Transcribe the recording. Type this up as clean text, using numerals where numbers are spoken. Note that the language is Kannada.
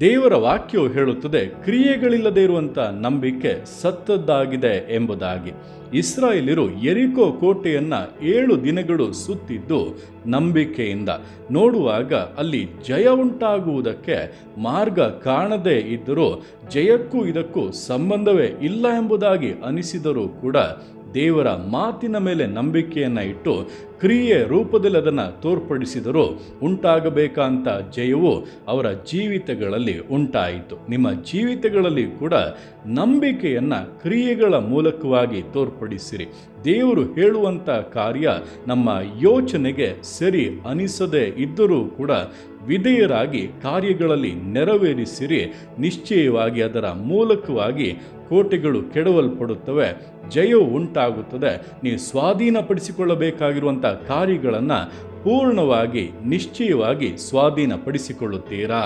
ದೇವರ ವಾಕ್ಯವು ಹೇಳುತ್ತದೆ, ಕ್ರಿಯೆಗಳಿಲ್ಲದೆ ಇರುವಂಥ ನಂಬಿಕೆ ಸತ್ತದ್ದಾಗಿದೆ ಎಂಬುದಾಗಿ. ಇಸ್ರಾಯೇಲ್ಯರು ಯೆರಿಕೋ ಕೋಟೆಯನ್ನು 7 ದಿನಗಳು ಸುತ್ತಿದ್ದು ನಂಬಿಕೆಯಿಂದ. ನೋಡುವಾಗ ಅಲ್ಲಿ ಜಯ ಉಂಟಾಗುವುದಕ್ಕೆ ಮಾರ್ಗ ಕಾಣದೇ ಇದ್ದರೂ ಜಯಕ್ಕೂ ಇದಕ್ಕೂ ಸಂಬಂಧವೇ ಇಲ್ಲ ಎಂಬುದಾಗಿ ಅನಿಸಿದರೂ ಕೂಡ ದೇವರ ಮಾತಿನ ಮೇಲೆ ನಂಬಿಕೆಯನ್ನು ಇಟ್ಟು ಕ್ರಿಯೆ ರೂಪದಲ್ಲಿ ಅದನ್ನು ತೋರ್ಪಡಿಸಿದರೂ ಉಂಟಾಗಬೇಕಂತ ಜಯವು ಅವರ ಜೀವಿತಗಳಲ್ಲಿ ಉಂಟಾಯಿತು. ನಿಮ್ಮ ಜೀವಿತಗಳಲ್ಲಿ ಕೂಡ ನಂಬಿಕೆಯನ್ನು ಕ್ರಿಯೆಗಳ ಮೂಲಕವಾಗಿ ತೋರ್ಪಡಿಸಿರಿ. ದೇವರು ಹೇಳುವಂಥ ಕಾರ್ಯ ನಮ್ಮ ಯೋಚನೆಗೆ ಸರಿ ಅನಿಸದೇ ಇದ್ದರೂ ಕೂಡ ವಿಧೇಯರಾಗಿ ಕಾರ್ಯಗಳಲ್ಲಿ ನೆರವೇರಿಸಿರಿ. ನಿಶ್ಚಯವಾಗಿ ಅದರ ಮೂಲಕವಾಗಿ ಕೋಟೆಗಳು ಕೆಡವಲ್ಪಡುತ್ತವೆ, ಜಯವು ಉಂಟಾಗುತ್ತದೆ. ನೀವು ಸ್ವಾಧೀನಪಡಿಸಿಕೊಳ್ಳಬೇಕಾಗಿರುವಂಥ ಕಾರ್ಯಗಳನ್ನು ಪೂರ್ಣವಾಗಿ ನಿಶ್ಚಯವಾಗಿ ಸ್ವಾಧೀನಪಡಿಸಿಕೊಳ್ಳುತ್ತೀರಾ?